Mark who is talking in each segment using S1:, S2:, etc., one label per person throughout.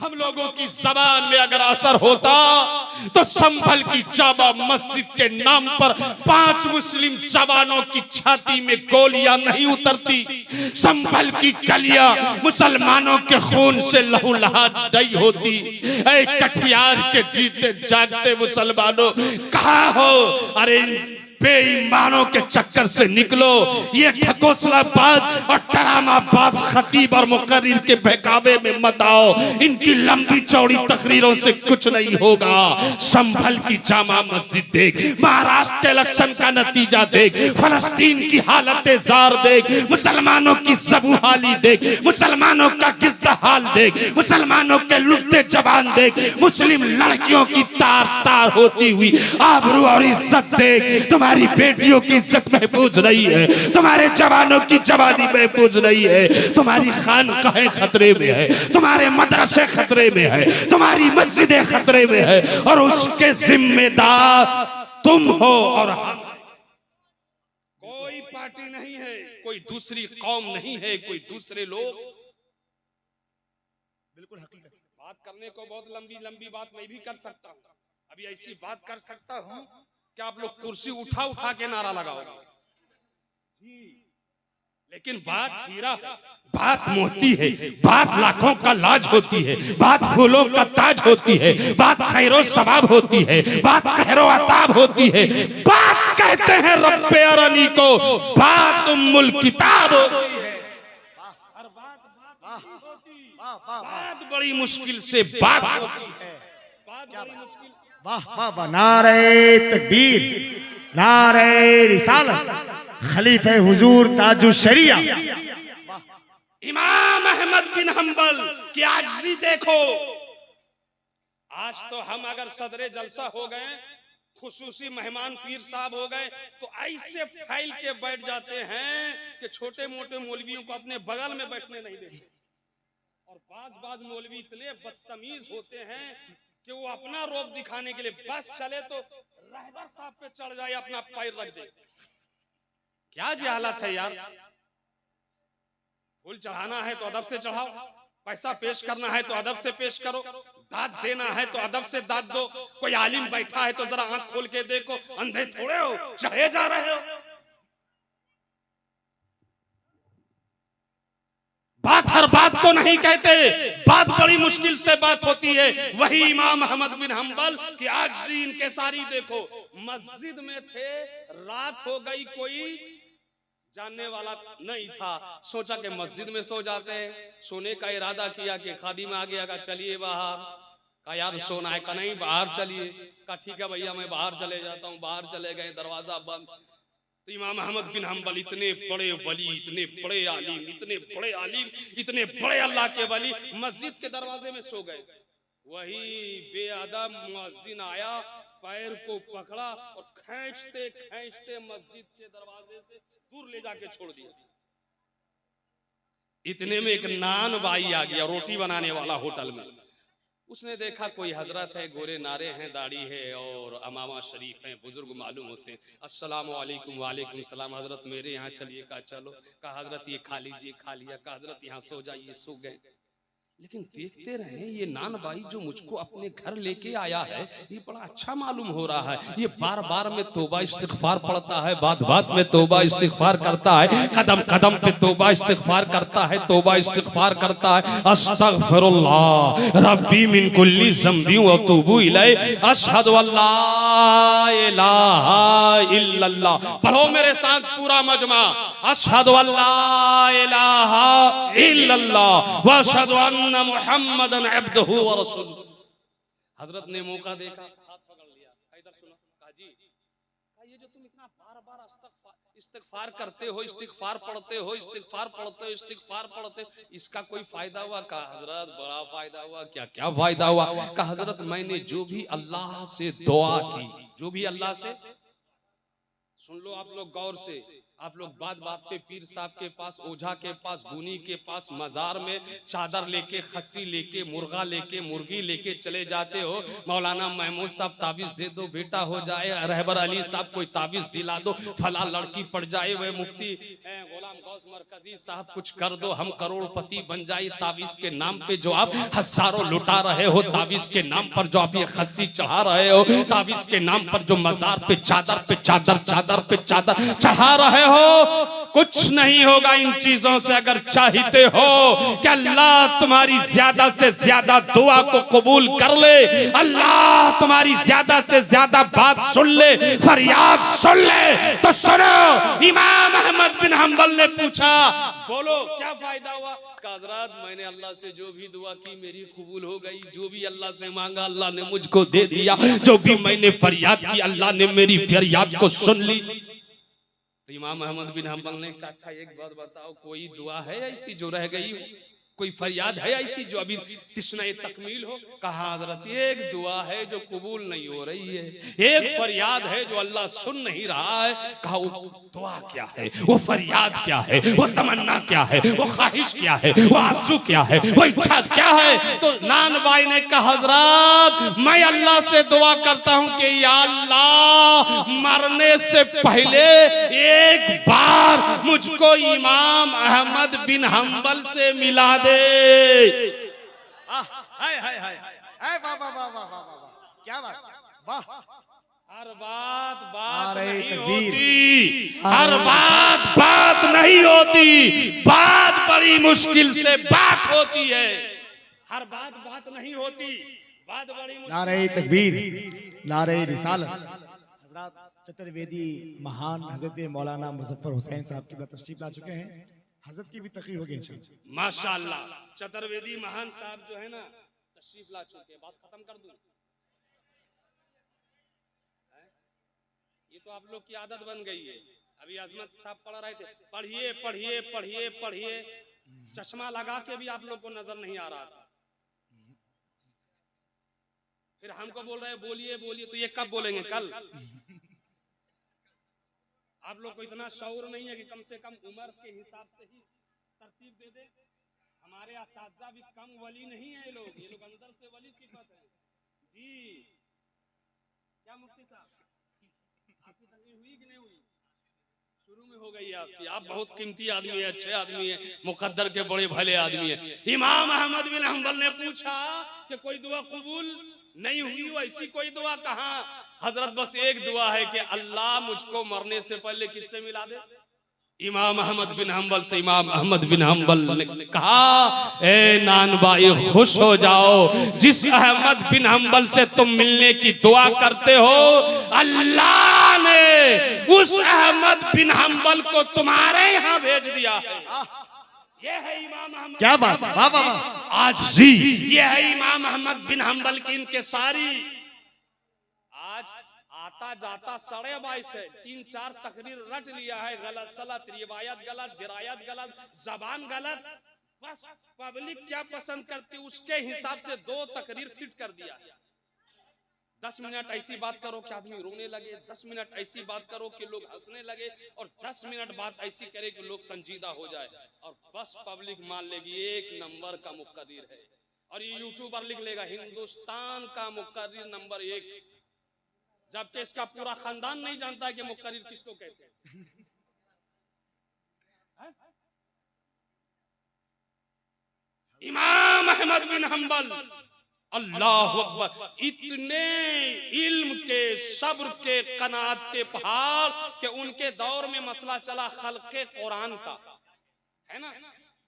S1: हम लोगों की जबान में अगर असर होता तो संभल की जामा मस्जिद के नाम पर 5 मुस्लिम जवानों की छाती में गोलियां नहीं उतरती। संभल की गलियां मुसलमानों के खून से लहूलुहान नहीं होती। ऐ कटिहार के जीते जागते मुसलमानों कहाँ हो? अरे बेईमानों के चक्कर से निकलो। ये ठकोसलाबाज और ड्रामाबाज खतीब और मुकर्रिर के बहकावे में मत आओ। इनकी लंबी चौड़ी तकरीरों से कुछ नहीं होगा। संभल की जामा मस्जिद देख, महाराष्ट्र के इलेक्शन का नतीजा देख, फलस्तीन की हालत जार देख, मुसलमानों की सबूहाली देख, मुसलमानों का गिरता हाल देख, मुसलमानों के लुटते जवान देख, मुस्लिम लड़कियों की तार तार होती हुई आबरू और इज्जत देख। तुम्हारी बेटियों की इज्जत महफूज नहीं है, तुम्हारे जवानों की जवानी महफूज नहीं है, तुम्हारी खानकाहें खतरे में है, तुम्हारे मदरसे खतरे में है, तुम्हारी मस्जिदें खतरे में है और उसके जिम्मेदार तुम हो और हम। कोई पार्टी नहीं है, कोई दूसरी कौम नहीं है, कोई दूसरे लोग। बिल्कुल हकीकत बात करने को बहुत लंबी लंबी बात मैं भी कर सकता हूँ। अभी ऐसी बात कर सकता हूँ कि आप लोग कुर्सी उठा उठा के नारा लगाओगे जी। लेकिन बात हीरा, बात मोती है, बात लाखों का लाज होती है, बात फूलों का ताज होती है, बात खैरो सवाब होती है, बात खैरो अताब होती है, बात कहते हैं रब्बे अरनी को, बात उम्मुल किताब होती है। बात बड़ी मुश्किल से बात होती है, बात बड़ी मुश्किल।
S2: वाह वाह वाह, नारे तकबीर, नारे रिसालत, खलीफे हुजूर ताजु शरिया
S1: इमाम अहमद बिन हंबल की आजिज़ी देखो। आज तो हम अगर सदरे जलसा हो गए, खुसूसी मेहमान पीर साहब हो गए, तो ऐसे फैल के बैठ जाते हैं कि छोटे मोटे मौलवियों को अपने बगल में बैठने नहीं देते। और बाज मौलवी इतने बदतमीज होते हैं कि वो अपना रोब दिखाने के लिए बस चले तो रहबर साहब पे चढ़ जाए, अपना पैर रख दे। क्या जहालत है यार। फूल चढ़ाना है तो अदब से चढ़ाओ, पैसा पेश करना है तो अदब से पेश करो, दाद देना है तो अदब से दाद दो। कोई आलिम बैठा है तो जरा आंख खोल के देखो, अंधे थोड़े हो, चढ़े जा रहे हो। बात हर बात को नहीं कहते, बात बड़ी मुश्किल से बात होती है। वही इमाम अहमद बिन हंबल की आजिज़ी इनकिसारी देखो। मस्जिद में थे, रात हो गई, कोई जानने वाला नहीं था, सोचा कि मस्जिद में सो जाते हैं। सोने का इरादा किया कि खादिम आ गया, कहा चलिए बाहर। कहा यार सोना है? कहा नहीं बाहर चलिए। कहा ठीक है भैया मैं बाहर चले जाता हूँ। बाहर चले गए, दरवाजा बंद। तो इमाम अहमद बिन हंबल इतने बड़े वली, इतने बड़े आलिम, इतने बड़े आलिम, इतने बड़े अल्लाह के वली, मस्जिद के दरवाजे में सो गए। वही बेअदब मुअज्जिन आया, पैर को पकड़ा और खींचते खींचते मस्जिद के दरवाजे से दूर ले जाके छोड़ दिया। इतने में एक नान बाई आ गया, रोटी बनाने वाला होटल में। उसने देखा कोई हजरत है, गोरे नारे हैं, दाढ़ी है और अमामा शरीफ हैं, बुजुर्ग मालूम होते हैं। अस्सलाम वालेकुम। वालेकुम सलाम। हजरत मेरे यहाँ चलिए। कहा चलो। कहा हजरत ये खा लीजिए। खा लिया। कहा हजरत यहाँ सो जाइए। सो गए। लेकिन देखते रहे ये नान भाई जो मुझको अपने घर लेके आया है, ये बड़ा अच्छा मालूम हो रहा है। ये बार बार में तौबा इस्तिग़फ़ार पढ़ता है, बात बात में तौबा इस्तिग़फ़ार करता है, कदम कदम पे तौबा इस्तिग़फ़ार करता है, तौबा इस्तिग़फ़ार करता है। अस्तग़फ़िरुल्लाह रब्बी मिन कुल्ली ज़ंबी व अतूबु इलैहि अशहदु अल्ला इलाहा इल्लल्लाह। पढ़ो मेरे साथ पूरा मजमा। अशहदु अल्ला इलाहा इल्लल्लाह व अशहदु मुहम्मदन अब्दुहु व रसूलुहु। हजरत ने मौका देखा, हाथ पकड़ लिया। इधर सुनो। कहा जी, ये जो तुम इतना बार बार इस्तिग़फ़ार करते हो, इस्तिग़फ़ार पढ़ते हो, इस्तिग़फ़ार पढ़ते हो, इस्तिग़फ़ार पढ़ते हो, इसका कोई फायदा हुआ? कहा हजरत बड़ा फायदा हुआ। क्या क्या फायदा हुआ? कहा हजरत मैंने जो भी अल्लाह से दुआ की, जो भी अल्लाह से, सुन लो आप लोग गौर से, आप लोग बात बात पे पीर साहब के पास, ओझा के पास, गुनी के पास, मजार में चादर लेके, खस्सी लेके, मुर्गा लेके, मुर्गी लेके चले जाते हो। मौलाना महमूद साहब ताबीज दे दो, बेटा हो जाए। रहबर अली साहब कोई ताबीज दिला दो, फला लड़की पड़ जाए। वह मुफ्ती गुलाम गौस मरकजी साहब कुछ कर दो हम करोड़पति बन जाए। ताबीज के नाम पे जो आप हजारों लुटा रहे हो, ताबीज के नाम पर जो आप ये खस्सी चढ़ा रहे हो, ताबीज के नाम पर जो मजार पे चादर पे चादर चादर पे चादर चढ़ा रहे हो, कुछ नहीं होगा इन चीजों से। अगर चाहते हो कि अल्लाह तुम्हारी ज्यादा से ज्यादा दुआ को कबूल कर ले, अल्लाह तुम्हारी ज्यादा से ज्यादा बात सुन ले, फरियाद सुन ले, तो सुनो। इमाम अहमद बिन हंबल ने पूछा, बोलो क्या फायदा हुआ? हज़रत मैंने अल्लाह से जो भी दुआ की मेरी कबूल हो गई, जो भी अल्लाह से मांगा अल्लाह ने मुझको दे दिया, जो भी मैंने फरियाद की अल्लाह ने मेरी फरियाद को सुन ली। तो इमाम अहमद बिन हंबल ने कहा, अच्छा एक बात बताओ, कोई दुआ है ऐसी जो रह गई हो, कोई फरियाद है ऐसी जो अभी तिश्ना तकमील हो? कहा हजरत एक दुआ है जो कबूल नहीं हो रही है, एक फरियाद है जो अल्लाह सुन नहीं रहा है। कहा वो दुआ क्या है, वो फरियाद क्या है, वो तमन्ना क्या है, वो ख्वाहिश क्या है, वो आरज़ू क्या है, वो इच्छा क्या है? तो नान भाई ने कहा, हजरत मैं अल्लाह से दुआ करता हूं कि या अल्लाह मरने से पहले एक बार मुझको इमाम अहमद बिन हंबल से मिला दे।
S2: हाय हाय हाय हाय, वाह वाह वाह वाह वाह वाह, क्या बात, वाह।
S1: हर बात नहीं
S2: तकबीर।
S1: होती, हर बात नहीं होती, बात बड़ी मुश्किल से बात होती है। हर बात नहीं होती, बात बड़ी मुश्किल।
S2: नारे तकबीर, नारे रिसालत। हजरत चतुर्वेदी महान हजरत मौलाना मुजफ्फर हुसैन साहब की तशरीफ ला चुके हैं। हजरत की भी तकरीर होगी इंशाअल्लाह।
S1: माशाअल्लाह चतुर्वेदी महान साहब जो है ना तशरीफ ला चुके हैं। बात खत्म कर दूं? ये तो आप लोग की आदत बन गई है। अभी अजमत साहब पढ़ रहे थे, पढ़िए पढ़िए पढ़िए पढ़िए, चश्मा लगा के भी आप लोग को नजर नहीं आ रहा था। फिर हमको बोल रहे बोलिए बोलिए, तो ये कब बोलेंगे? कल। आप लोग को इतना शऊर नहीं है कि कम से कम उम्र के हिसाब से ही तरतीब दे दे। हमारे असातिज़ा भी कम वली नहीं है, ये लोग अंदर से वली सिफत है जी। क्या मुफ्ती साहब आपकी तकलीफ हुई कि नहीं हुई? शुरू में हो गई आपकी। आप बहुत कीमती आदमी है, अच्छे आदमी है, मुकद्दर के बड़े भले आदमी है। इमाम अहमद बिन हंबल ने पूछा कि कोई दुआ कबूल नहीं हुई हो, ऐसी कोई दुआ? कहा हजरत बस एक दुआ है कि अल्लाह मुझको मरने से पहले किससे मिला दे? इमाम अहमद बिन हंबल से। इमाम अहमद बिन हंबल ने कहा, ए नानबाई खुश हो जाओ, जिस अहमद बिन हंबल से तुम मिलने की दुआ करते हो, अल्लाह ने उस अहमद बिन हंबल को तुम्हारे यहाँ भेज दिया है। ये है इमाम अहमद। क्या बात, वाह वाह वाह। आज जी ये है इमाम अहमद बिन हंबल की इनके सारी। आज आता जाता 22.5 है, 3-4 तकरीर रट लिया है, गलत सलत, रिवायत गलत, दिरायत गलत, जबान गलत। बस पब्लिक क्या पसंद करती उसके हिसाब से 2 तकरीर फिट कर दिया। 10 मिनट ऐसी बात करो कि आदमी रोने लगे, 10 मिनट ऐसी बात करो कि लोग हंसने लगे, और 10 मिनट बात ऐसी करे कि लोग संजीदा हो जाए, और बस पब्लिक मान लेगी 1 नंबर का मुकर्रिर है। और ये यूट्यूबर लिख लेगा हिंदुस्तान का मुकर्रिर नंबर 1, जबकि इसका पूरा खानदान नहीं जानता कि मुकर्रिर किसको कहते हैं। इमाम अहमद बिन हंबल, अल्लाह अकबर, इतने इल्म के, सब्र के, कनात के पहाड़ कि उनके दौर में मसला चला खल्क़े कुरान का, है ना।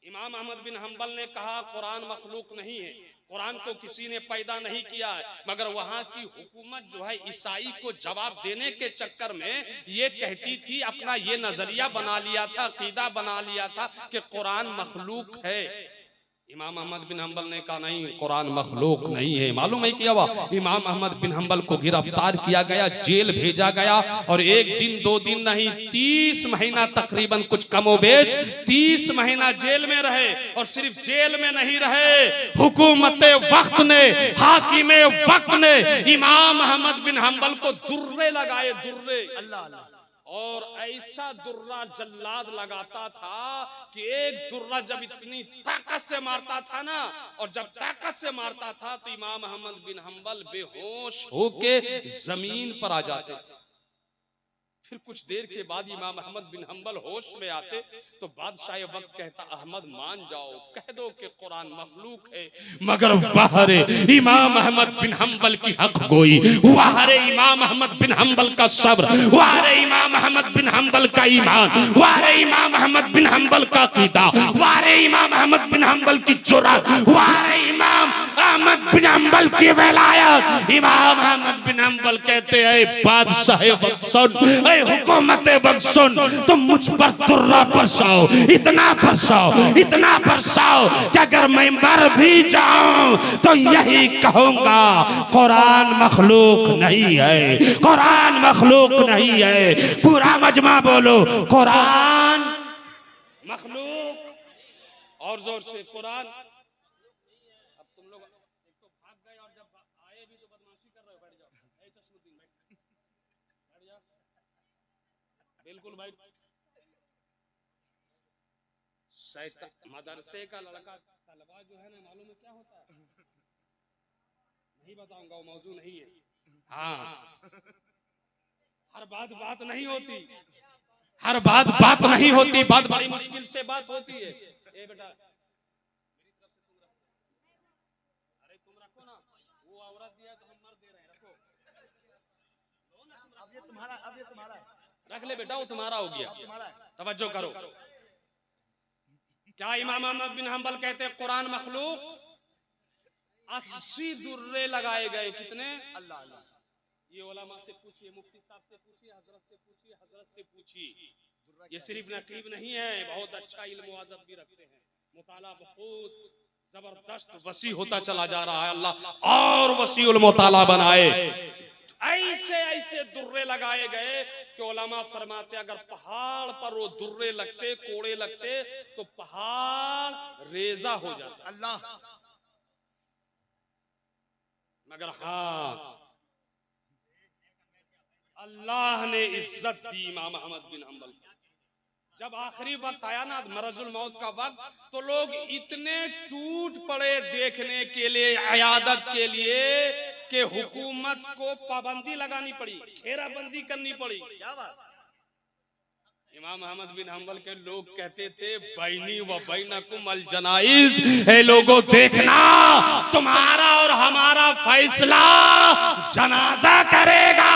S1: इमाम अहमद बिन हंबल ने कहा कुरान मखलूक नहीं है, कुरान को किसी ने पैदा नहीं किया है, मगर वहां की हुकूमत जो है ईसाई को जवाब देने के चक्कर में ये कहती थी, अपना ये नजरिया बना लिया था, अकीदा बना लिया था कि कुरान मखलूक है। इमाम अहमद बिन हंबल ने कहा नहीं, कुरान मखलूक नहीं है। मालूम है क्या हुआ? इमाम अहमद बिन हंबल को गिरफ्तार किया गया, जेल भेजा गया, और 1 दिन 2 दिन नहीं 30 महीना तकरीबन, कुछ कमोबेश 30 महीना जेल में रहे। और सिर्फ जेल में नहीं रहे, हुकूमत वक्त ने, हाकिमे वक्त ने इमाम अहमद बिन हंबल को दुर्रे लगाए, दुर्रे। अल्लाह अल्लाह। और ऐसा दुर्रा जल्लाद लगाता था कि एक दुर्रा जब इतनी ताकत से मारता था ना, और जब ताकत से मारता था तो इमाम अहमद बिन हंबल बेहोश होके जमीन पर आ जाते थे। फिर कुछ देर के बाद इमाम अहमद बिन हंबल होश में आते तो बादशाह वक्त कहता, अहमद मान जाओ, कह दो कि कुरान मखलूक है, मगर वाहरे इमाम अहमद बिन हंबल की हक गोई, वाहरे इमाम अहमद बिन हंबल का सब्र, वाहरे इमाम अहमद बिन हंबल का ईमान, वाहरे इमाम अहमद बिन हंबल का कीदा, वाहरे इमाम अहमद बिन हंबल की जुर्रत, वाहरे इमाम अहमद बिन हंबल की विलायत। इमाम अहमद बिन हंबल कहते हैं, बादशाह वक्त सुन, हुकूमत वक्त सुन, तुम मुझ पर तुर्रा बरसाओ, इतना बरसाओ कि अगर मैं मर भी जाऊं तो यही कहूंगा, कुरान मखलूक नहीं है, कुरान मखलूक नहीं है। पूरा मजमा बोलो, कुरान मखलूक, और जोर से कुरान। अब तुम लोग एक तो भाग गए और जब आए भी तो बदमाशी कर रहे हो। बैठ जाओ, चश्मुद्दीन बैठ जाओ, बिल्कुल भाई। मदरसे का लड़का तलबा जो है ना, मालूम है क्या होता है? नहीं बताऊंगा, वो मौजू नहीं है। हाँ, हर बात नहीं होती, हर बात नहीं होती, बात बड़ी मुश्किल से बात होती है। ए बेटा, मेरी तरफ से तुम रखो, अरे तुम रखो ना, वो औरत दिया तो हम मर्द दे रहे हैं, रखो।
S2: अब ये तुम्हारा है।
S1: रख ले बेटा, वो तुम्हारा हो गया। तवज्जो करो, क्या इमाम अहमद बिन हंबल कहते हैं कुरान मखलूक? 80 दुर्रे लगाए गए। कितने?
S2: अल्लाह अल्लाह।
S1: ये उलमा से पूछिए, मुफ्ती साहब से पूछिए, हजरत से पूछिए, हजरत से पूछिए। ये सिर्फ नकीब नहीं है, बहुत अच्छा इल्म व अदब भी रखते हैं। मुताला बहुत जबरदस्त वसी होता चला जा रहा है। अल्लाह और वसीउल मुताला बनाए। ऐसे दुर्रे लगाए गए कि उलमा फरमाते, अगर पहाड़ पर वो दुर्रे लगते, कोड़े लगते, तो पहाड़ रेजा हो जाता।
S2: अल्लाह।
S1: मगर हाँ, अल्लाह ने इज्जत दी इमाम अहमद बिन हंबल। जब आखिरी वक्त आया ना, मरजुल मौत का वक्त, तो लोग इतने टूट पड़े देखने के लिए, इयादत के लिए, कि हुकूमत को पाबंदी लगानी पड़ी, घेराबंदी करनी पड़ी। क्या बात? इमाम अहमद बिन हंबल के लोग कहते थे, बैनी व बैनकुम अल जनाइज, हे लोगों देखना, तुम्हारा और हमारा फैसला जनाजा करेगा।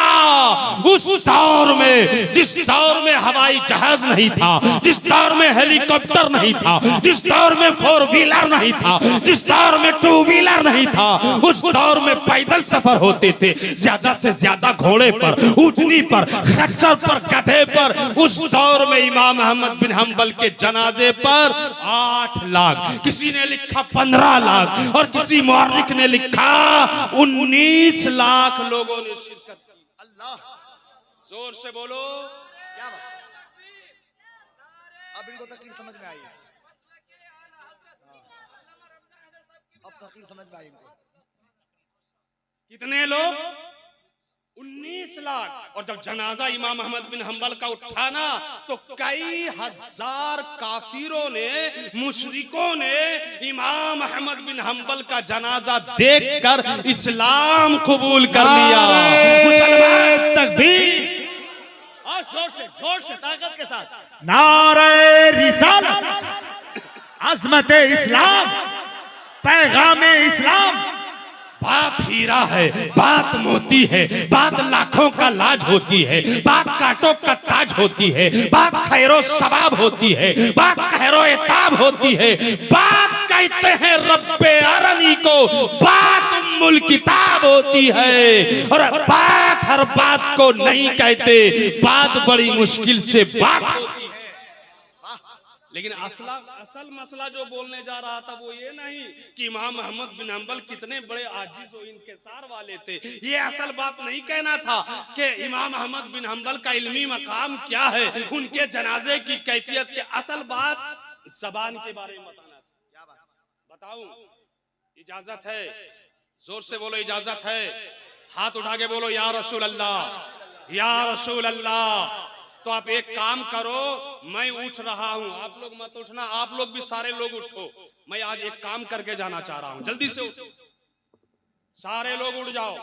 S1: उस दौर में, जिस दौर में हवाई जहाज नहीं था, जिस दौर में हेलीकॉप्टर नहीं था, जिस दौर में 4 व्हीलर नहीं था, जिस दौर में 2 व्हीलर नहीं था, उस दौर में पैदल सफर होते थे, ज्यादा से ज्यादा घोड़े पर, ऊँटनी पर, खच्चर पर, गधे पर। उस दौर में इमाम अहमद बिन हंबल के जनाजे पर 8 लाख, किसी ने लिखा 15 लाख, और किसी मुअर्रिख ने लिखा 19 लाख लोगों ने शिरकत की।
S2: अल्लाह,
S1: जोर से बोलो,
S2: क्या बात? अब इनको तकरीर समझ में आई है। अब तकरीर समझ में आई इनको।
S1: कितने लोग? 19 लाख। और जब जनाजा इमाम अहमद बिन हंबल का उठाना, तो कई हजार काफिरों ने, मुशरिकों ने इमाम अहमद बिन हंबल का जनाजा देखकर इस्लाम कबूल कर लिया। मुसलमान तकबीर, और जोर से ताकत के साथ
S2: नारे रिसालत, अज़मत इस्लाम, पैगाम इस्लाम।
S1: बात हीरा है, बात मोती है, बात लाखों का लाज होती है, बात कांटों का ताज होती है, बात खैरो सवाब होती है, बात खैरो इताब होती है, बात कहते हैं रब्बे अरनी को, बात उम्मुल किताब होती है। और बात हर बात को नहीं कहते, बात बड़ी मुश्किल से बात होती है। लेकिन असल मसला जो बोलने जा रहा था वो ये नहीं कि इमाम अहमद बिन हंबल कितने बड़े आजिज व इंकिसार वाले थे। ये असल बात नहीं कहना था कि इमाम अहमद बिन हंबल का इल्मी मकाम क्या है, उनके जनाजे की कैफियत के। असल बात ज़बान के बारे में बताना। क्या बात बताऊं? इजाजत है? जोर से बोलो, इजाजत है? हाथ उठा के बोलो या रसूल अल्लाह, या रसूल अल्लाह। तो आप एक काम करो, मैं उठ रहा हूं, आप लोग मत उठना, आप लोग भी सारे लोग उठो। मैं आज एक काम करके जाना चाह रहा हूं, जल्दी से उठो, सारे लोग उठ जाओ।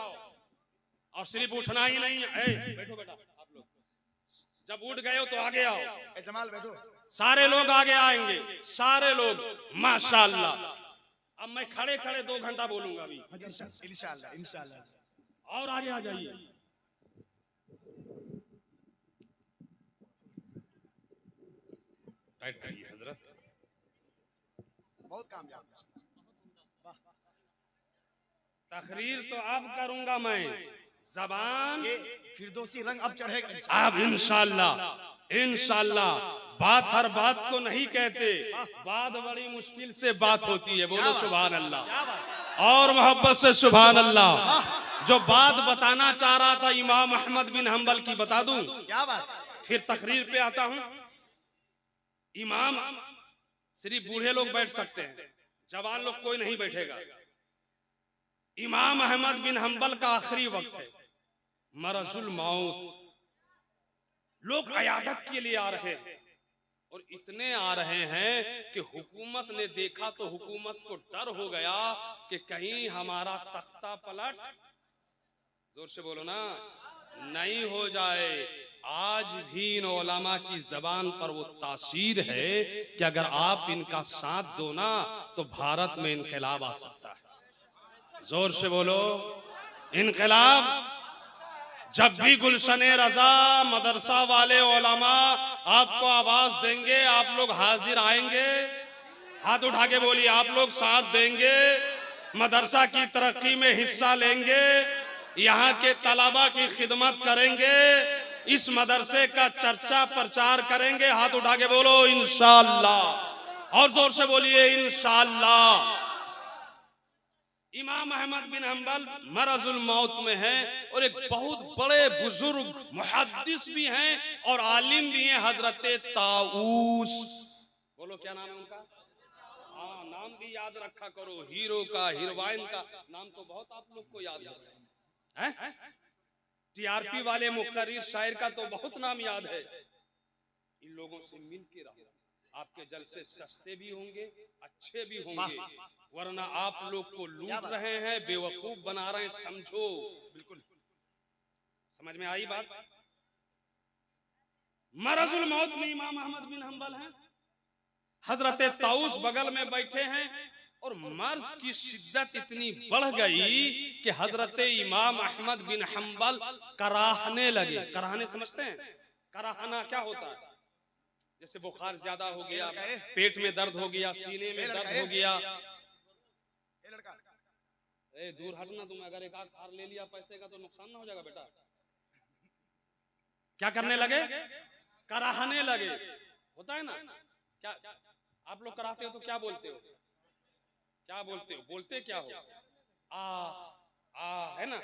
S1: और सिर्फ उठना ही नहीं है, बैठो बेटा, आप लोग जब उठ गए हो तो आगे आओ,
S2: ए जमाल बैठो।
S1: सारे लोग आगे आएंगे, सारे लोग माशाअल्लाह। अब मैं खड़े खड़े 2 घंटा बोलूंगा अभी,
S2: इंशाअल्लाह इंशाअल्लाह।
S1: और आगे आ जाइए। टाइट करिए हजरत,
S2: बहुत कामयाब।
S1: तकरीर तो अब करूंगा मैं, जबान
S2: ये फिरदौसी रंग अब चढ़ेगा
S1: अब इंशाअल्लाह। इंशाअल्लाह बात हर बात को नहीं कहते, बात बड़ी मुश्किल से बात होती है। बोलो सुभान अल्लाह और मोहब्बत से सुभान अल्लाह। जो बात बताना चाह रहा था इमाम अहमद बिन हंबल की बता दूं,
S2: क्या बात।
S1: फिर तकरीर पे आता हूं। इमाम सिर्फ बूढ़े लोग बैठ सकते हैं, जवान लोग कोई नहीं बैठेगा। इमाम अहमद बिन हंबल का आखिरी वक्त है, मरजुल मौत। लोग अयादत के लिए आ रहे हैं और इतने आ रहे हैं कि हुकूमत ने देखा तो हुकूमत को डर हो गया कि कहीं हमारा तख्ता पलट, जोर से बोलो ना, नहीं हो जाए। आज भी इन उलमा की जबान पर वो तासीर है कि अगर आप इनका साथ दो ना तो भारत में इनकलाब आ सकता है। जोर से बोलो इनकलाब। जब भी गुलशन रजा मदरसा वाले उलमा आपको आवाज देंगे, आप लोग हाजिर आएंगे? हाथ उठा के बोलिए, आप लोग साथ देंगे, मदरसा की तरक्की में हिस्सा लेंगे, यहाँ के तलबा की खिदमत करेंगे, इस मदरसे का चर्चा प्रचार करेंगे? हाथ उठा के बोलो इंशाअल्लाह, और जोर से बोलिए इंशाअल्लाह। इमाम अहमद बिन हंबल मरजुल मौत में है और एक बहुत बड़े बुजुर्ग मुहद्दिस भी हैं और आलिम भी हैं, हजरत ताऊस। बोलो क्या नाम है उनका? हाँ, नाम भी याद रखा करो, हीरो का, हीरोइन का नाम तो बहुत आप लोग को याद है। टीआरपी वाले मुकर्रिर शायर का तो बहुत नाम याद है। इन लोगों से मिल के रहो, आपके जलसे सस्ते भी होंगे, अच्छे भी होंगे, वरना आप लोग को लूट रहे हैं, बेवकूफ बना रहे हैं। समझो, बिल्कुल समझ में आई बात। मरजुल मौत में इमाम अहमद बिन हंबल हैं, हजरत ताऊस बगल में बैठे हैं और मर्ज की शिद्दत इतनी बढ़ गई कि हजरत इमाम अहमद बिन हंबल कराहने लगे। कराहने समझते हैं? कराहना क्या होता है? जैसे बुखार ज्यादा हो गया, पेट में दर्द हो गया, सीने में दर्द हो गया। ए दूर हटना, तुम अगर एक आध खार ले लिया पैसे का तो नुकसान ना हो जाएगा बेटा। क्या करने लगे? कराहने लगे। होता है ना, क्या आप लोग कराते हो तो क्या बोलते हो? क्या बोलते हो? बोलते क्या हो? आ है ना,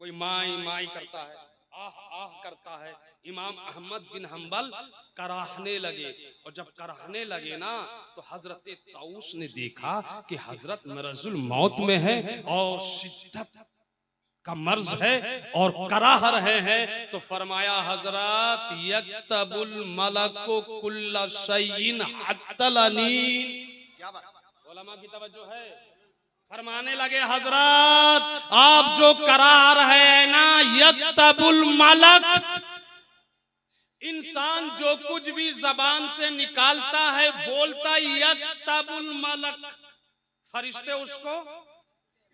S1: कोई माई माई करता है, आह आह करता है। इमाम अहमद बिन हंबल कराहने लगे और जब कराहने लगे ना तो हजरत ताऊस ने देखा कि हजरत मरजुल मौत में है और शिद्दत का मर्ज है और कराह रहे हैं, तो फरमाया हजरत यक्तबुल मलकु कुल्ल शैइन हत्तल अनीन। क्या बात, उलमा की तवज्जो है। फरमाने लगे हजरत आप जो करा रहे हैं ना, यक्तबुल मलक, इंसान जो कुछ भी जबान से निकालता है बोलता यक्तबुल मलक, फरिश्ते उसको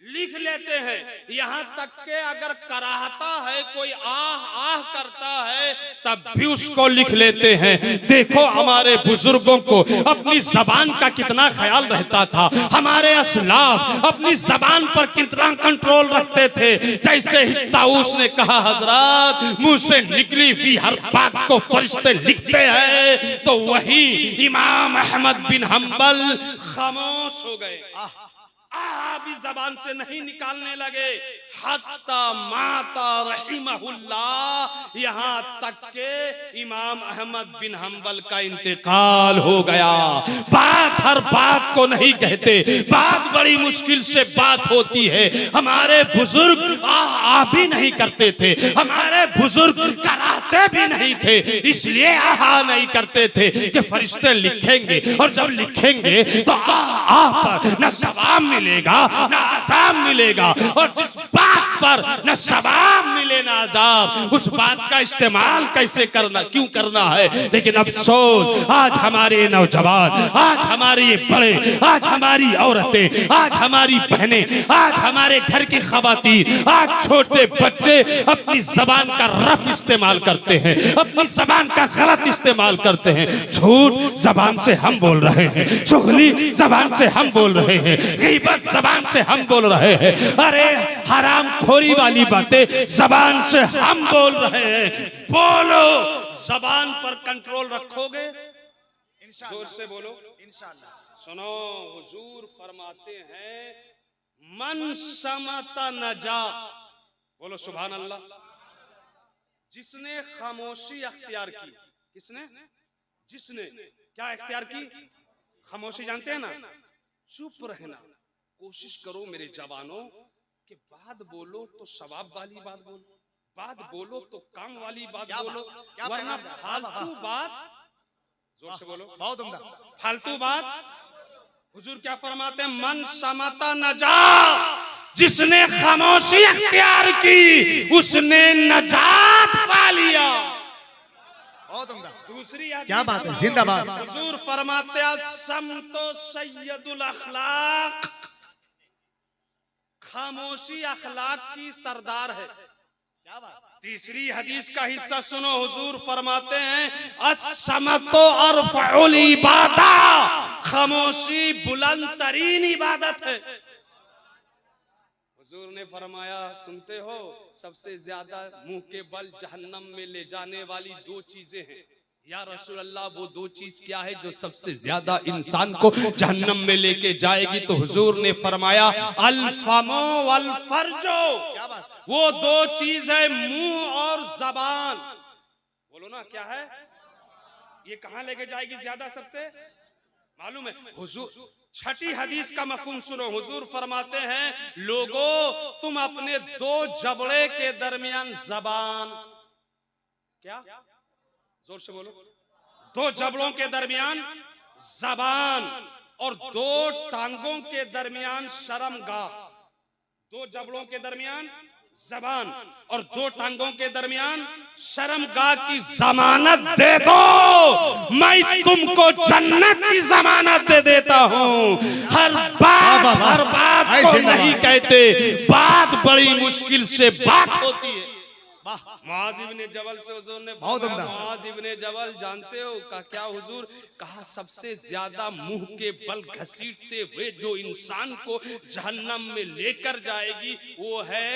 S1: लिख लेते हैं। यहाँ तक के अगर कराहता है, कोई आह आह करता है, तब भी उसको लिख लेते हैं। देखो हमारे बुजुर्गों को अपनी जबान का कितना ख्याल रहता था, हमारे असलाफ अपनी जबान पर कितना कंट्रोल रखते थे। जैसे ही ताऊस ने कहा हजरत मुंह से निकली हुई हर बात को फरिश्ते लिखते हैं, तो वही इमाम अहमद बिन हंबल खामोश हो गए, भी जबान से नहीं निकालने लगे। हत्ता माता रहिमहुल्लाह, यहाँ तक के इमाम अहमद बिन हंबल का इंतकाल हो गया। बात हर बात को नहीं कहते, बात बड़ी मुश्किल से बात होती है। हमारे बुजुर्ग आह भी नहीं करते थे, हमारे बुजुर्ग कराहते भी नहीं थे, इसलिए आह नहीं करते थे कि फरिश्ते लिखेंगे और जब लिखेंगे तो आह पर न जवाब मिलेगा न आसाम मिलेगा। और जिस बात पर न सवाब मिले ना अजाब, उस बात का इस्तेमाल कैसे करना, क्यों करना है। लेकिन अफसोस आज हमारे नौजवान, आज हमारे ये बड़े, आज हमारी औरतें, आज हमारी बहनें, आज हमारे घर की खवातीन, आज छोटे बच्चे अपनी जबान का रफ इस्तेमाल करते हैं, अपनी जबान का गलत इस्तेमाल करते हैं। झूठ जबान से हम बोल रहे हैं, चुगली जबान से हम बोल रहे हैं, गीबत जबान से हम बोल रहे हैं, अरे हराम खोरी वाली बातें जबान से हम बोल रहे हैं। बोलो, जबान पर कंट्रोल रखोगे, जोर से बोलो इंशाअल्लाह। सुनो, हुजूर फरमाते हैं मन समता नजा, बोलो सुभान अल्लाह। जिसने खामोशी अख्तियार की, किसने, जिसने क्या अख्तियार की, खामोशी, जानते हैं ना, चुप रहना। कोशिश करो मेरे जवानों कि बात बोलो तो सवाब वाली बात बोलो, बात बोलो तो काम वाली बात बोलो, वरना फालतू बात, जोर से बोलो, बहुत उम्दा, फालतू बात। हुजूर क्या फरमाते हैं, मन समता नजा, जिसने खामोशी अख्तियार की उसने नजात पा लिया। बहुत उम्दा। दूसरी
S2: क्या बात है, जिंदाबाद।
S1: हुजूर फरमाते हैं समतो सैयदुल अखलाक, खामोशी अखलाक की सरदार है। क्या बात। तीसरी हदीस का हिस्सा सुनो, हुजूर फरमाते हैं अस्समतो अरफउल इबादा, खामोशी बुलंद तरीन इबादत है। हुजूर ने फरमाया, सुनते हो, सबसे ज्यादा मुंह के बल जहन्नम में ले जाने वाली दो चीजें हैं। या रसूल अल्लाह, वो दो चीज क्या है जो सबसे ज्यादा इंसान को जहन्नम में लेके जाएगी। तो हुजूर ने फरमाया अल फमो वल फर्जो, वो दो चीज है, मुंह और जबान। बोलो ना, क्या है ये, कहां लेके जाएगी ज्यादा, सबसे मालूम है। हुजूर छठी हदीस का मफहूम सुनो, हुजूर फरमाते हैं लोगों, तुम अपने दो जबड़े के दरमियान जबान, क्या, जोर से बोलो, दो जबड़ों के दरमियान जबान और दो टांगों के दरमियान शर्मगाह, दो जबड़ों के दरमियान जबान और दो टांगों के दरमियान शर्मगाह की जमानत दे दो, मैं तुमको जन्नत की जमानत दे देता हूँ। हर बात को नहीं कहते, बात बड़ी मुश्किल से बात होती है। मुआज़ इब्ने जबल से हुजूर ने बहुत, मुआज़ इब्ने जबल जानते हो का क्या, हुजूर कहा सबसे ज्यादा मुंह के बल घसीटते हुए जो इंसान को जहन्नम में लेकर जाएगी वो है,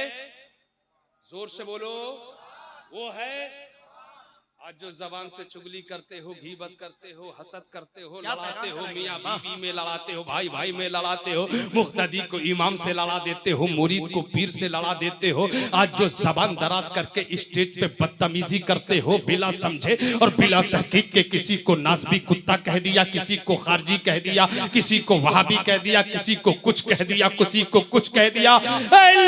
S1: जोर से बोलो, वो है आज जो जबान से चुगली करते हो, गीबत करते हो, हसद करते हो, लड़ाते हो, मियाँ बीवी में लड़ाते हो, भाई भाई में लड़ाते हो, मुक्तदी को इमाम से लड़ा देते हो, मुरीद को पीर से लड़ा देते हो। आज जो जबान दराज करके स्टेज पे बदतमीजी करते हो बिला समझे और बिला तहकीक के, किसी को नासबी कुत्ता कह दिया, किसी को खारजी कह दिया, किसी को वहाबी कह दिया, किसी को कुछ कह दिया, किसी को कुछ कह दिया।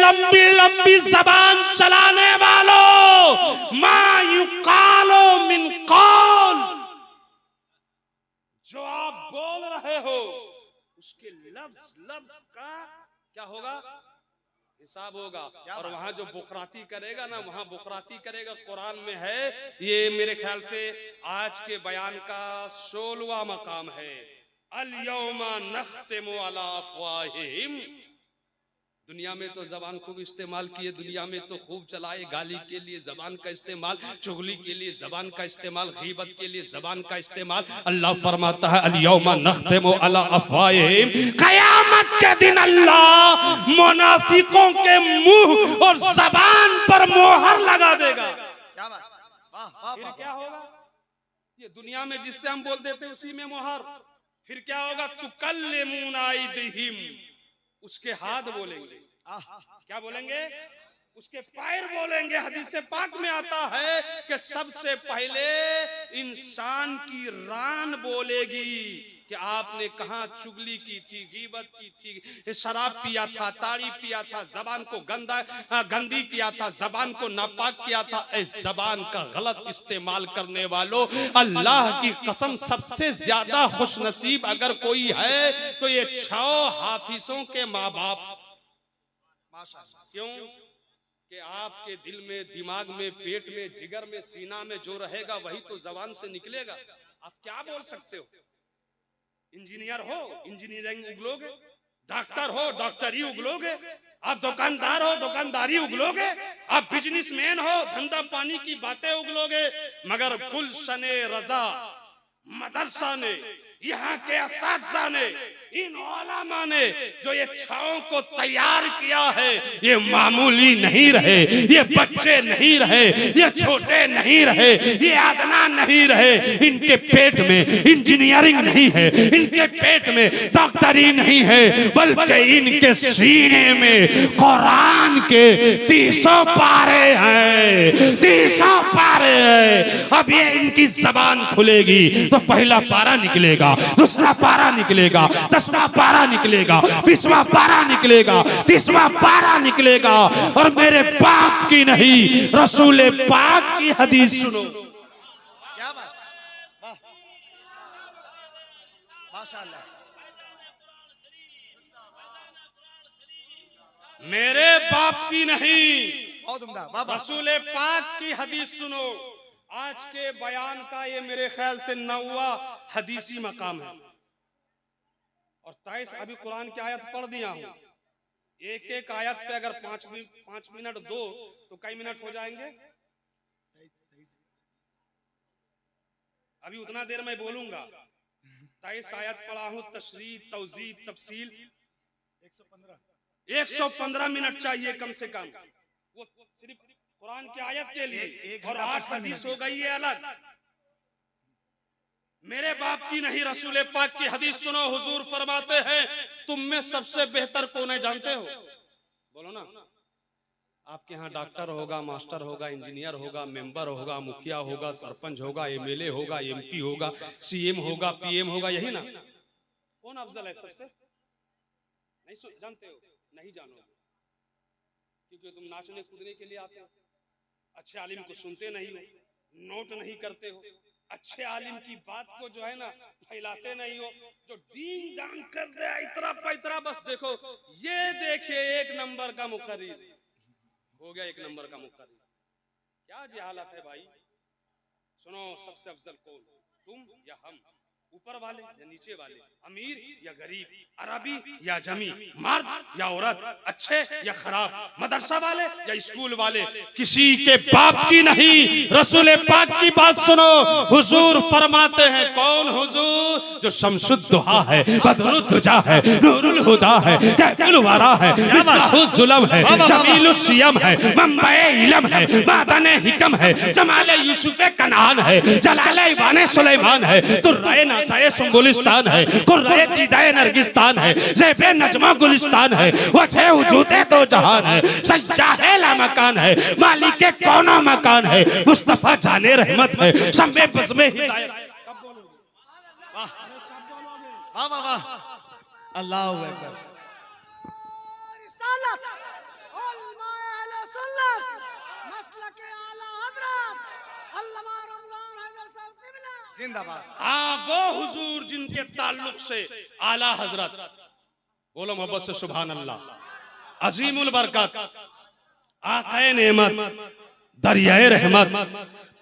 S1: लंबी लंबी जबान चलाने वालों, मा युकालो मिन कौल, जो आप बोल रहे हो उसके लफ्ज का क्या होगा, हिसाब होगा। और वहां जो बुकराती करेगा ना, वहां बुकराती करेगा। कुरान में है, ये मेरे ख्याल से आज के बयान का 16वां मकाम है, अल यौमा नख्तिमु अला अफ़वाहिहिम। दुनिया में तो जबान खूब इस्तेमाल किए, दुनिया में तो खूब चलाए, गाली के लिए जबान का इस्तेमाल, चुगली के लिए जबान का इस्तेमाल, गीबत के लिए जबान का इस्तेमाल। अल्लाह फरमाता है अल यौमा नख्तिमु अला अफ़वाहिहिम, क़यामत के दिन अल्लाह मुनाफिकों के मुंह और जबान पर मोहर लगा देगा। क्या बात, वाह वाह। क्या होगा, ये दुनिया में जिससे हम बोल देते उसी में मोहर। फिर क्या होगा, तुकल्लिमुना अयदीहिम, उसके हाथ बोलेंगे, क्या बोलेंगे, उसके पैर बोलेंगे। हदीस पाक में आता है कि सबसे पहले इंसान की रान बोलेगी कि आपने कहाँ चुगली की थी, गीबत की थी, शराब पिया था, ताड़ी पिया था, जबान को गंदी किया था, जबान को नापाक किया था। इस जबान का गलत इस्तेमाल करने वालों, अल्लाह की कसम सबसे ज्यादा खुशनसीब अगर कोई है तो ये 6 हाफिजों के माँ बाप। क्यों? कि आपके दिल में, दिमाग में, पेट में, जिगर में, सीना में जो रहेगा वही तो जबान से निकलेगा। आप क्या बोल सकते हो? इंजीनियर हो, इंजीनियरिंग उगलोगे, डॉक्टर हो, डॉक्टरी उगलोगे, आप दुकानदार हो, दुकानदारी उगलोगे, आप बिजनेसमैन हो, धंधा पानी की बातें उगलोगे, मगर गुलशने रजा मदरसा ने, यहाँ के असातिज़ा ने, इन उलमा ने जो ये छाओं को तैयार किया है, ये मामूली नहीं रहे, ये बच्चे नहीं रहे, ये छोटे नहीं रहे, ये आदना नहीं रहे। इनके पेट में इंजीनियरिंग नहीं है, इनके पेट में डॉक्टरी नहीं है, बल्कि इनके सीने में कुरान के 300 पारे हैं, 300 पारे हैं। अब ये इनकी जबान खुलेगी तो पहला पारा निकलेगा, दूसरा पारा निकलेगा, 10वां पारा निकलेगा, 20वां पारा निकलेगा, 30वां पारा निकलेगा। और मेरे बाप की नहीं, रसूल पाक की हदीस सुनो।
S2: क्या बात, वाह, माशाअल्लाह।
S1: मेरे बाप की नहीं,
S2: बहुत उम्दा, वाह वाह।
S1: रसूल पाक की हदीस सुनो। आज के बयान का ये मेरे ख्याल से 9वां हदीसी मकाम है और 23 अभी कुरान की आयत पढ़ दिया हूं। एक एक आयत पे अगर 5 मिनट दो तो कई मिनट हो जाएंगे? अभी उतना देर मैं बोलूंगा। 23 आयत पढ़ा हूं, तशरीह, तौजीह, तफसील 115 मिनट चाहिए कम से कम, वो सिर्फ कुरान की आयत के लिए। और आज हदीस हो गई है अलग। मेरे बाप की नहीं, रसूल पाक की हदीस सुनो। हुजूर फरमाते हैं, तुम में सबसे बेहतर कौन है जानते हो? बोलो ना। आपके यहाँ डॉक्टर होगा, मास्टर होगा, इंजीनियर होगा, मेंबर होगा, मुखिया होगा, सरपंच होगा, एमएलए होगा, एमपी होगा, सीएम होगा, पीएम होगा, यही ना? कौन अफजल है सबसे? नहीं जानते हो? नहीं जानोगे क्योंकि तुम नाचने कूदने के लिए आते हो। अच्छे आलिम को सुनते नहीं हो, नोट नहीं करते हो, अच्छे आलिम की बात को जो है ना फैलाते नहीं हो, जो डींग डांग कर दे इतरा पैतरा। बस देखो, ये देखिए 1 नंबर का मुकर्रिर हो गया, 1 नंबर का मुकर्रिर। क्या जहालत है भाई। सुनो, सबसे अफजल कौन, तुम या हम? ऊपर वाले या नीचे वाले? अमीर या गरीब? अरबी या जमी? मर्द या औरत? अच्छे या खराब? मदरसा वाले या स्कूल वाले? किसी के बाप की नहीं, रसूल पाक की बात सुनो। हुजूर फरमाते हैं, कौन हुजूर? जो शम्सुद्दुहा है, बदरुद्दुजा है, नूरुल हुदा है, कैफुल वरा है, मिस्बाहुल जुलम है, जमीलुस सियम है, मंबए इल्म है, मादने हिकम है, जमाले यूसुफ कनान है, जलाले इबाने सुलेमान है, तुर्राए नासाए सुंबुलिस्तान है, कुर्राए दीदाए नरगिस्तान है, ज़ेबे नजमा गुलिस्तान है, वजह वजूदे दो जहान है, सज्जाहे लामकान है, मालिके कौनो मकान है, मुस्तफा जाने रहमत है, शम्मे बज़्मे हिदायत।
S2: वाह वाह वाह, अल्लाहु अकबर।
S3: रिसालत उलमाए अहले सुन्नत मसलके आला हज़रत अल्लामा रमजान हैदर साहब क़िबला
S2: जिंदाबाद।
S1: हाँ, वो हुजूर जिनके ताल्लुक से आला हजरत, बोलो मोहब्बत से सुभान अल्लाह, अजीमुल बरकत, आक़ाए नेमत, दरियाए रहमत,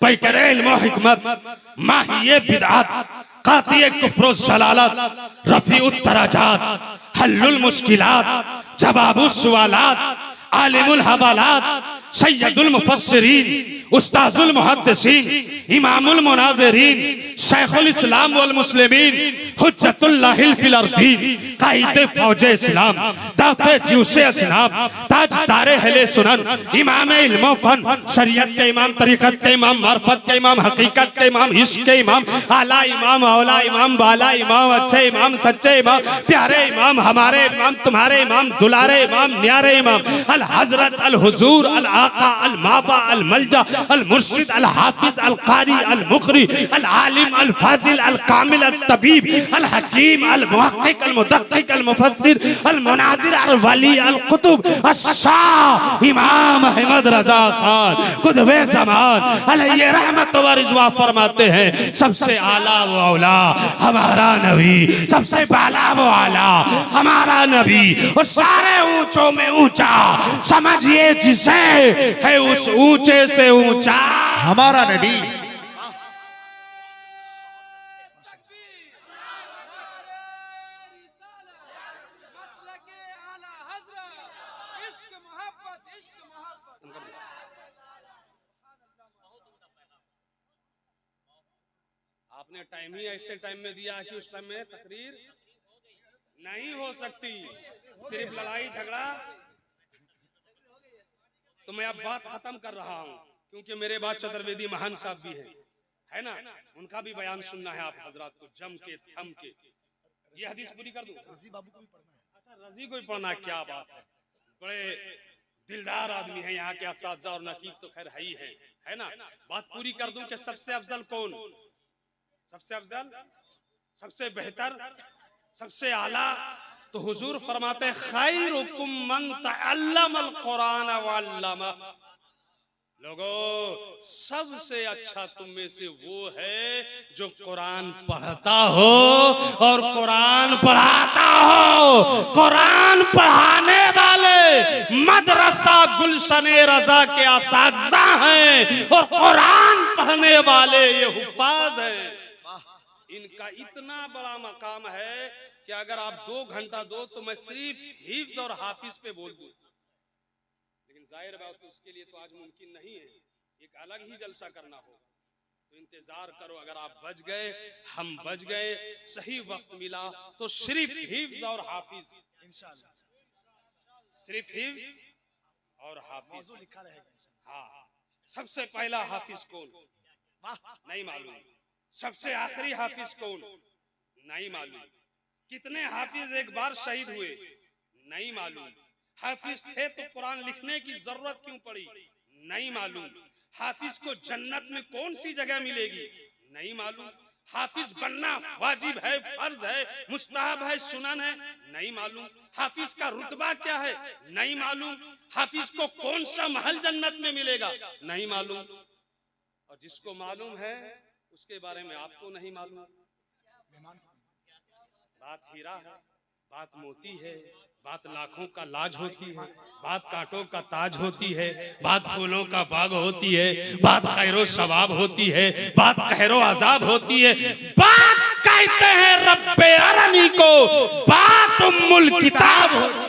S1: पैकरे इल्म व हिकमत, माहिए बिदअत, कातिए कुफ्र व ज़लालत, रफ़ीउत दराजात, हल्लुल मुश्किलात, जवाबुस सवालात, आलिमुल हवालात, सैयदुल मुफस्सिरीन, उस्ताजुल मुहद्दिसीन, इमामुल मुनाज़िरीन, शेखुल इस्लाम वल मुस्लिमीन, हुज्जतुल्लाहिल फिल अर्दीन, कायदे फौजे इस्लाम, दाफे ज्यूसे असनाम, ताजदारे अहले सुनन, इमाम इल्म फन, शरीयत के इमाम, तरीक़त के इमाम, मार्फत के इमाम, हकीकत के इमाम, इश्क के इमाम, आला इमाम, औला इमाम, बाला इमाम, अच्छे इमाम, सच्चे इमाम, प्यारे इमाम, हमारे इमाम, तुम्हारे इमाम, दुलारे इमाम, न्यारे इमाम, अल हजरत, अल हुजूर, अल आका, अल माबा, अल मलजा, अल मुर्शिद अल हाफिज अल कारी अल मुकरी अल आलिम अल फाजिल अल कामिल अल तबीब अल हकीम अल मुहक्किक अल मुदक्किक अल मुफस्सिर अल मुनाजिर अल वली अल कुतुब अश-शाह इमाम अहमद रजा खान कुतुबे ज़मान अलैहि रहमत व रिज़वा फरमाते हैं, सबसे आला वो औला हमारा नबी, सबसे बाला वो आला हमारा नबी, और सारे ऊंचों में ऊंचा समझिए जिसे है उस ऊंचे से ऊंचा
S2: हमारा नबी।
S1: आपने टाइम ही ऐसे टाइम में दिया है कि उस टाइम में तकरीर नहीं हो सकती, सिर्फ लड़ाई झगड़ा। तो मैं अब बात खत्म कर रहा हूं, क्योंकि मेरे बाद चतुर्वेदी महान साहब भी हैं, है ना, उनका भी बयान सुनना है आप हजरात को जम के थम के। ये हदीस पूरी कर दूं?
S2: रजी बाबू को भी पढ़ना है।
S1: अच्छा, रजी को भी पढ़ना है, क्या बात है, बड़े दिलदार आदमी है यहाँ के असातिज़ा और नकीब तो खैर है ना। बात पूरी कर दूं कि सबसे अफजल कौन, सबसे अफजल, सबसे बेहतर, सबसे आला, तो हुजूर फरमाते खैरुकुम मन तअल्लमल कुरान व अल्लमा। लोगों, सबसे अच्छा तुम में से वो है जो कुरान पढ़ता हो और कुरान पढ़ाता हो। कुरान पढ़ाने वाले मदरसा गुलशने रजा के असातिज़ा हैं और कुरान पढ़ने वाले ये हुफ्फाज हैं। इनका इतना बड़ा मकाम है कि अगर आप 2 घंटा दो तो मैं सिर्फ हिफ्ज और हाफिज पे बोल दूं, लेकिन जाहिर बात है उसके लिए तो आज मुमकिन नहीं है, एक अलग ही जलसा करना हो। तो इंतजार करो, अगर आप बच गए, हम बच गए, सही वक्त मिला तो सिर्फ हिफ्ज और हाफिज,
S2: इंशाअल्लाह
S1: सिर्फ हिफ्ज और हाफिज
S2: मौजू लिखा रहेगा।
S1: हाँ, सबसे पहला हाफिज कौन नहीं मालूम, सबसे आखिरी हाफिज कौन नहीं मालूम, कितने हाफिज एक बार शहीद हुए नहीं मालूम, हाफिज थे तो कुरान लिखने की जरूरत क्यों पड़ी नहीं मालूम, हाफिज को जन्नत में कौन सी जगह मिलेगी नहीं मालूम, हाफिज बनना वाजिब है, फर्ज है, मुस्तहब है, सुनन है नहीं मालूम, हाफिज का रुतबा क्या है नहीं मालूम, हाफिज को कौन सा महल जन्नत में मिलेगा नहीं मालूम, और जिसको मालूम है उसके बारे में आपको नहीं मालूम। बात हीरा है, बात मोती है, बात लाखों का लाज होती है, बात कांटों का ताज होती है, बात फूलों का बाग होती है, बात खैरो सवाब होती है, बात कहरो अजाब होती है, बात कहते हैं रब्बे अरनी को, बात उम्मुल किताब होती है,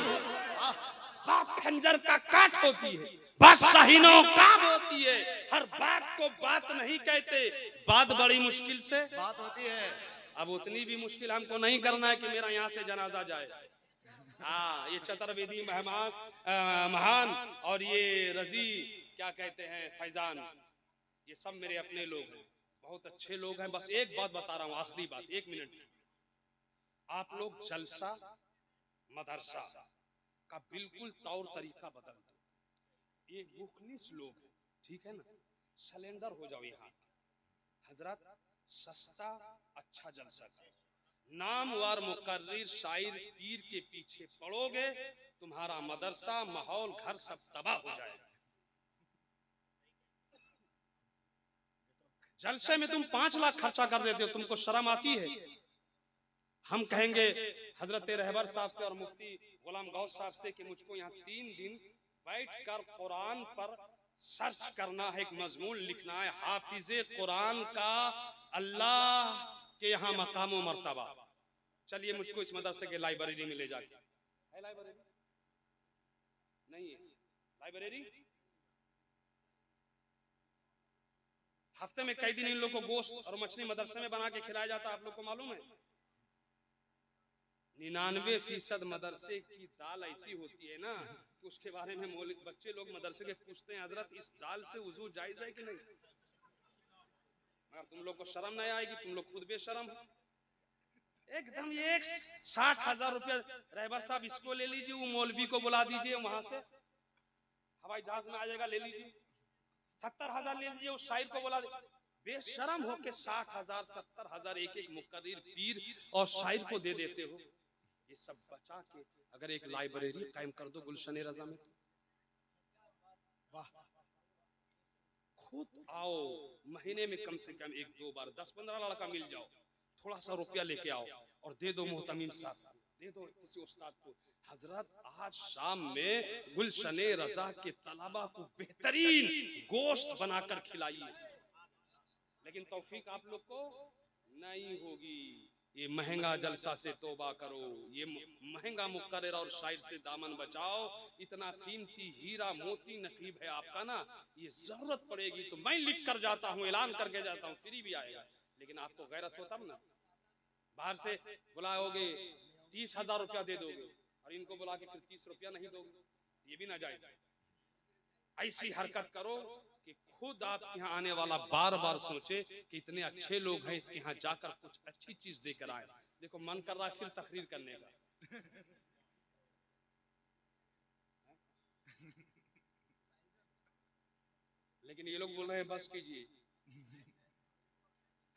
S1: बात खंजर का काट होती है, बात शाहीनों काम होती है। हर बात को बात नहीं कहते, बात बड़ी मुश्किल से
S2: बात होती है।
S1: अब उतनी भी मुश्किल हमको नहीं करना है कि मेरा यहाँ से जनाजा जाए। हाँ, ये चतुर्वेदी महान और ये रजी क्या कहते हैं फैजान, ये सब मेरे अपने लोग हैं, बहुत अच्छे लोग हैं। बस एक बात बता रहा हूँ, आखिरी बात, 1 मिनट, आप लोग जलसा मदरसा का बिल्कुल तौर तरीका बदल दो। ये मुखलिस लोग हैं, ठीक है ना, सिलेंडर हो जाओ यहाँ हजरत, सस्ता अच्छा जलसा करो, नामवार मुकर्रिर शायर पीर के पीछे पड़ोगे, तुम्हारा मदरसा माहौल घर सब तबाह हो जाएगा। जलसे में तुम 5 लाख खर्चा कर देते हो, तुमको शर्म आती है? हम कहेंगे हजरत रहबर साहब से और मुफ्ती गुलाम गौस साहब से कि मुझको यहाँ 3 दिन बैठकर कुरान पर सर्च करना है, एक मजमून लिखना है, हाफिजे कुरान का अल्लाह के यहाँ मकाम व मर्तबा। चलिए मुझको इस मदरसे के लाइब्रेरी में ले जाके, है लाइब्रेरी? नहीं है लाइब्रेरी? हफ्ते में कई दिन इन लोग को गोश्त और मछली मदरसे में बना के खिलाया जाता है, आप लोग को मालूम है? 99% मदरसे की दाल ऐसी होती है ना कि उसके बारे में बच्चे लोग मदरसे के पूछते हैं, हजरत इस दाल से वुजू जायज है कि नहीं? मगर तुम लोग को शर्म नहीं आएगी, तुम लोग खुद बेशरम हो एकदम। ये 60,000 रुपया रहबर साहब इसको ले लीजिए, वो मौलवी को बुला दीजिए, वहां से हवाई जहाज में आ जाएगा, ले लीजिए, 70,000 ले लीजिए, उस शायर को बोला बेशरम हो के 60,000 70,000 एक एक मुकर्रिर पीर और शायर को दे देते हो। ये सब बचा के अगर एक लाइब्रेरी कायम कर दो गुलशन रजा में,
S2: वाह,
S1: खुद आओ महीने में कम से कम 1-2 बार 10-15 लड़का मिल जाओ, थोड़ा सा रुपया लेके आओ और दे दो मोहतमीम साहब को, दे दो किसी उस्ताद को, हजरत आज शाम में गुलशन रजा के तलबा को बेहतरीन गोश्त बनाकर खिलाइए। लेकिन तौफीक आप लोग को नहीं होगी। ये महंगा जलसा से तौबा करो, ये महंगा मुकर्रर और शायर से दामन बचाओ। इतना कीमती हीरा मोती नकीब है आपका ना, ये जरूरत पड़ेगी तो मैं लिख कर जाता हूँ, ऐलान करके जाता हूँ, फ्री भी आएगा। लेकिन आपको गैरत हो तब ना, बाहर से बुलाओगे 30,000 रुपया दे दोगे और इनको बुला के फिर 30 रुपया नहीं दोगे, ये भी ना जायज। ऐसी हरकत करो कि खुद आपके यहाँ आने वाला बार बार सोचे कि इतने अच्छे लोग हैं, इसके यहाँ जाकर कुछ अच्छी चीज देकर आए। देखो मन कर रहा है फिर तकरीर करने का। लेकिन ये लोग बोल रहे हैं बस कीजिए,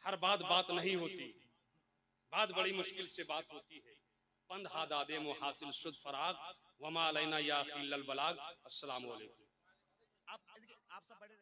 S1: हर बात नहीं होती, बात बड़ी मुश्किल से बात होती है। पंद हादादे मुहासिल शुद्ध फराग वमा अलैना या खिल्लल बलाग। अस्सलाम वालेकुम।
S2: आप सब बड़े